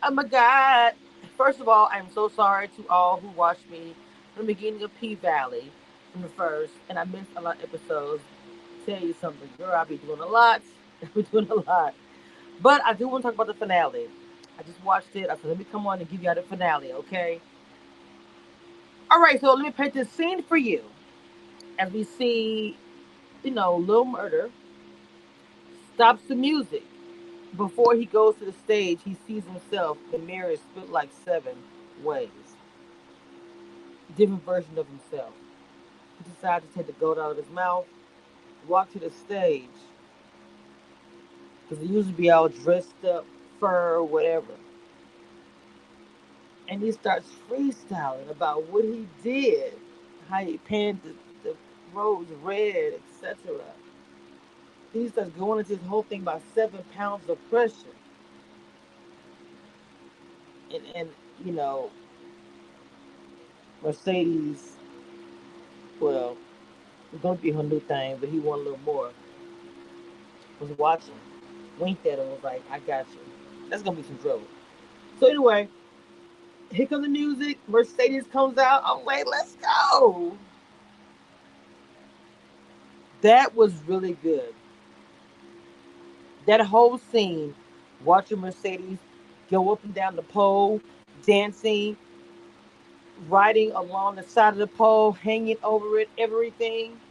I'm a god. First of all, I'm so sorry to all who watched me from the beginning of P Valley from the first, and I missed a lot of episodes. Tell you something, girl, I'll be doing a lot. I'll be doing a lot. But I do want to talk about the finale. I just watched it. I said, let me come on and give you all the finale, okay? All right, so let me paint this scene for you. As we see, Lil Murder stops the music. Before he goes to the stage, he sees himself. The mirror is split like seven ways. Different version of himself. He decides to take the gold out of his mouth, walk to the stage, because he usually be all dressed up, fur, whatever. And he starts freestyling about what he did, how he painted the rose red, etc. He starts going into this whole thing about 7 pounds of pressure. And you know, Mercedes, well, it's gonna be her new thing, but he wanted a little more. Was watching, winked at him, was like, "I got you." That's gonna be some trouble. So anyway, here comes the music. Mercedes comes out. I'm like, "Let's go." That was really good. That whole scene, watching Mercedes go up and down the pole, dancing, riding along the side of the pole, hanging over it, everything.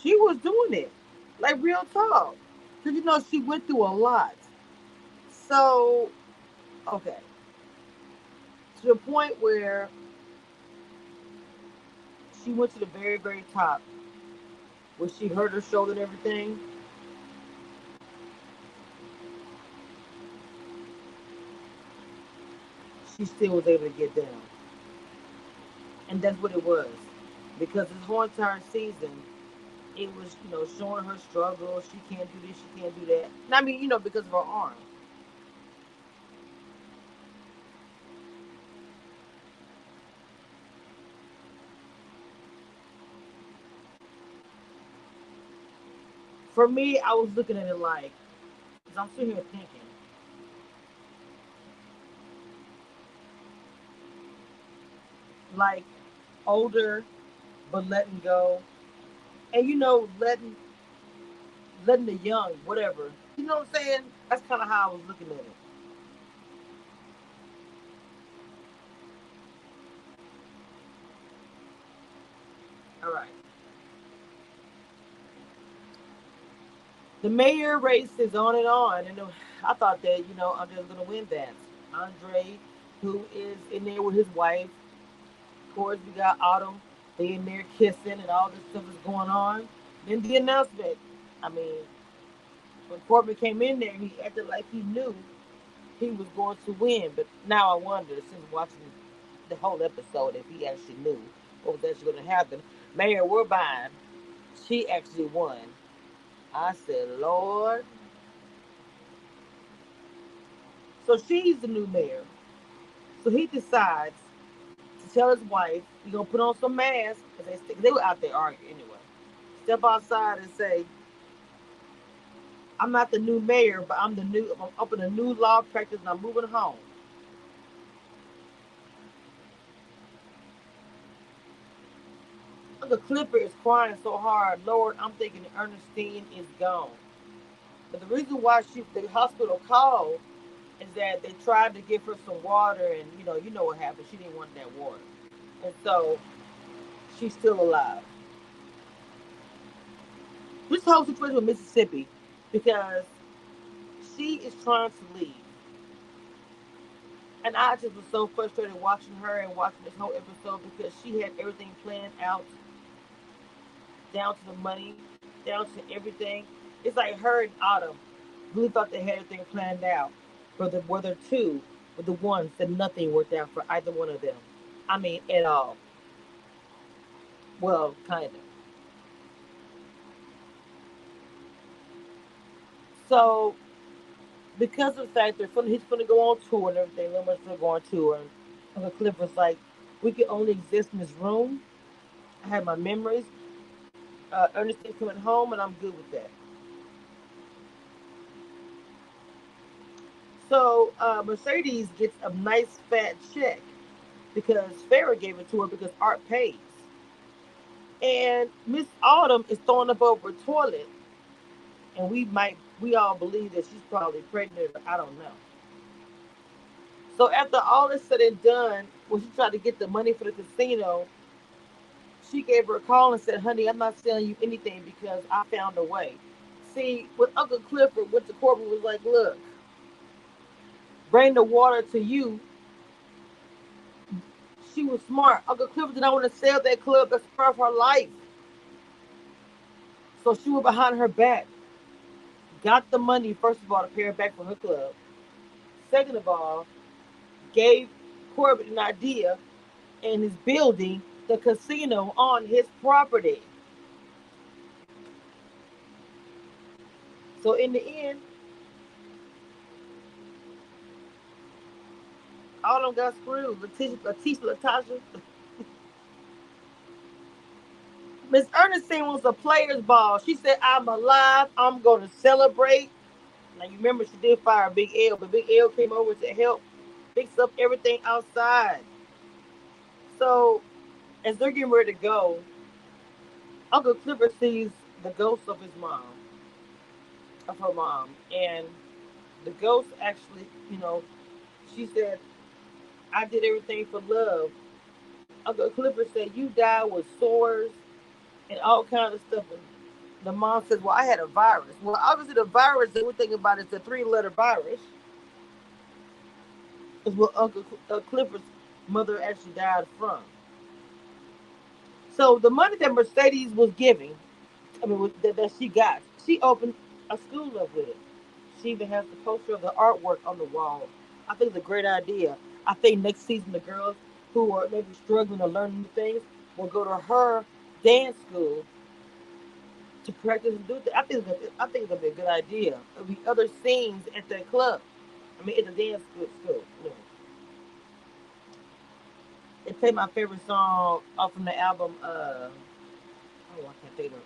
She was doing it, like real talk, because she went through a lot. So okay, to the point where she went to the very, very top, where she hurt her shoulder and everything. She still was able to get down, and that's what it was. Because this whole entire season, it was showing her struggle. She can't do this. She can't do that. And I mean, because of her arm. For me, I was looking at it like, because I'm sitting here thinking, like older, but letting go, and letting the young, whatever. You know what I'm saying? That's kind of how I was looking at it. All right. The mayor race is on and on, and I thought that Andre was going to win that. Andre, who is in there with his wife. Of course, we got Autumn. They in there kissing, and all this stuff is going on. Then the announcement. I mean, when Corbin came in there, he acted like he knew he was going to win. But now I wonder, since watching the whole episode, if he actually knew what was actually going to happen. Mayor Woodbine, she actually won. I said, Lord. So she's the new mayor. So he decides to tell his wife, "You're gonna put on some masks," because they were out there arguing anyway. Step outside and say, "I'm not the new mayor, but I'm up in a new law practice and I'm moving home." Uncle Clifford is crying so hard, Lord, I'm thinking Ernestine is gone. But the reason why the hospital called is that they tried to give her some water, and you know what happened. She didn't want that water, and so she's still alive. This whole situation with Mississippi. because she is trying to leave. And I just was so frustrated watching her and watching this whole episode because she had everything planned out down to the money, down to everything. It's like her and Autumn really thought they had everything planned out. But the were the two, but the ones that nothing worked out for either one of them. I mean, at all. Well, kind of. So, because of the fact that he's going to go on tour and everything, Limer's going to go on tour, and Uncle Cliff was like, we can only exist in this room. I have my memories. Ernestine's coming home, and I'm good with that. So Mercedes gets a nice fat check because Farrah gave it to her because Art pays. And Miss Autumn is throwing up over a toilet, and we all believe that she's probably pregnant. Or I don't know. So after all is said and done, when she tried to get the money for the casino, she gave her a call and said, "Honey, I'm not selling you anything because I found a way." See, when Uncle Clifford went to court and was like, "Look, bring the water to you," she was smart. Uncle Clifford did not want to sell that club. That's part of her life. So she went behind her back, got the money, first of all, to pay her back for her club. Second of all, gave Corbett an idea and is building the casino on his property. So in the end, all of them got screwed. Latasha. Miss Ernestine was a player's ball. She said, I'm alive. I'm going to celebrate. Now, you remember she did fire Big L, but Big L came over to help fix up everything outside. So, as they're getting ready to go, Uncle Clifford sees the ghost of his mom, of her mom. And the ghost actually, she said, I did everything for love. Uncle Clifford said, you died with sores and all kinds of stuff. And the mom says, well, I had a virus. Well, obviously, the virus that we're thinking about is the three-letter virus, is what Uncle Clifford's mother actually died from. So the money that Mercedes was giving, that she got, she opened a school up with it. She even has the poster of the artwork on the wall. I think it's a great idea. I think next season the girls who are maybe struggling or learning new things will go to her dance school to practice and do that. I think it's gonna be a good idea. There'll be other scenes at that club. I mean, at the dance school. They played my favorite song off from the album. Oh, I can't think of it.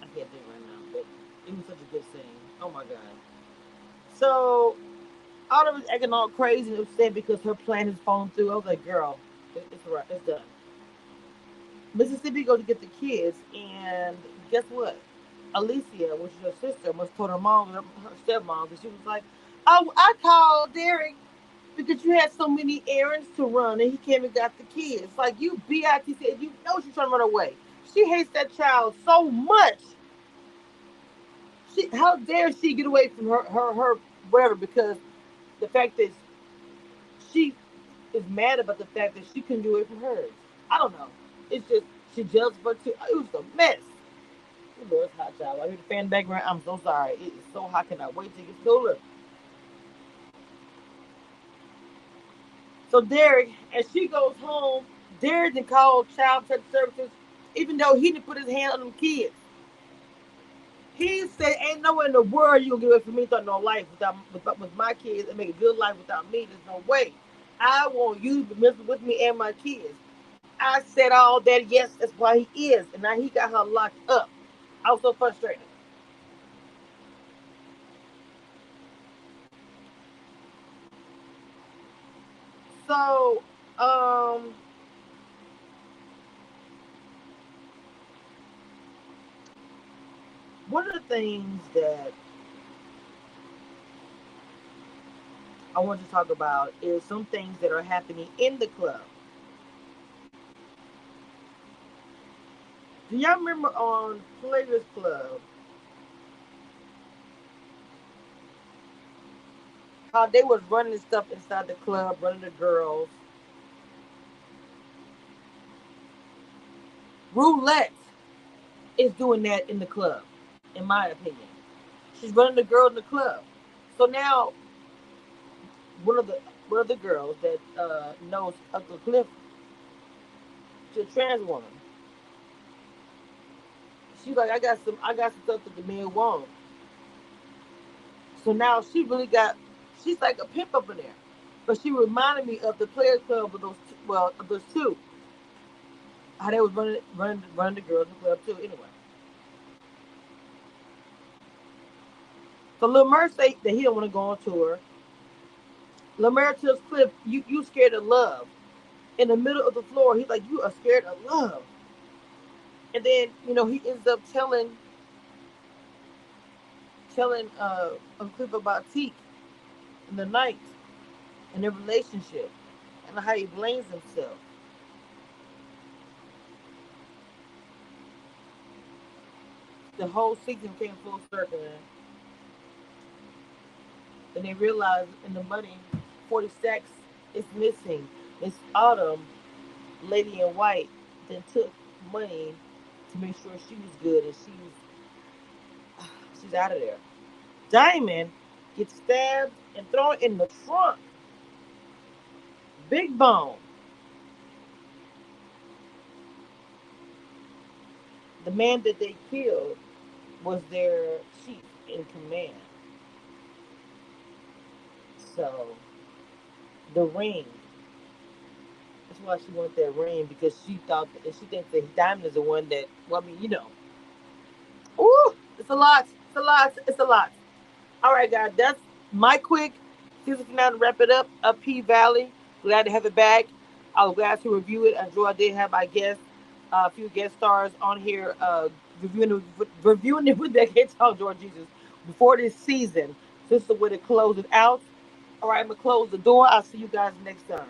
I can't think right now. But it was such a good scene. Oh my god. So Autumn is acting all crazy and upset because her plan has fallen through. I was like, girl, it's all right. It's done. Mississippi go to get the kids, and guess what? Alicia, which is her sister, must told her mom, her stepmom, and she was like, "Oh, I called Derek because you had so many errands to run, and he came and got the kids. Like you, Bit said, you know she's trying to run away. She hates that child so much. How dare she get away from her whatever? Because the fact that she is mad about the fact that she couldn't get away from hers. I don't know. It's just she jealous for too. It was a mess. It was hot, child. I hear the fan background. I'm so sorry. It is so hot. Cannot wait till it gets cooler. So Derek, as she goes home, Derek didn't call child protective services, even though he didn't put his hand on them kids. He said, "Ain't nowhere in the world you gonna get away from me without no life with my kids and make a good life without me. There's no way. I want you to be with me and my kids." I said all that. Yes, that's why he is, and now he got her locked up. I was so frustrated. So, one of the things that I want to talk about is some things that are happening in the club. Do y'all remember on Players Club how they was running stuff inside the club, running the girls. Roulette is doing that in the club, in my opinion. She's running the girl in the club. So now one of the one of the girls that knows Uncle Cliff, she's a trans woman. She's like, I got some stuff that the men want. So now she's like a pimp up in there. But she reminded me of the Players Club of of those two. How they was running the girls in the club too. Anyway, so Lil Mer say that he don't want to go on tour. Lil Mer tells Cliff, you scared of love. In the middle of the floor, he's like, you are scared of love. And then he ends up telling Uncle Cliff about Teak in the night and their relationship and how he blames himself. The whole season came full circle, and they realized in the money, 40 stacks is missing. It's Autumn, Lady in White, then took money to make sure she was good, and she's out of there. Diamond gets stabbed and thrown in the trunk. Big Bone, the man that they killed, was their chief in command. So the ring. That's why she wanted that ring, because she thinks that Diamond is the one that. Well, I mean, Ooh, it's a lot. It's a lot. It's a lot. All right, guys, that's my quick season finale to wrap it up. Up P Valley. Glad to have it back. I was glad to review it. I did have my guests, a few guest stars on here, reviewing it with that hit talk, Lord Jesus, before this season. This is the way to close it out. All right, I'm gonna close the door. I'll see you guys next time.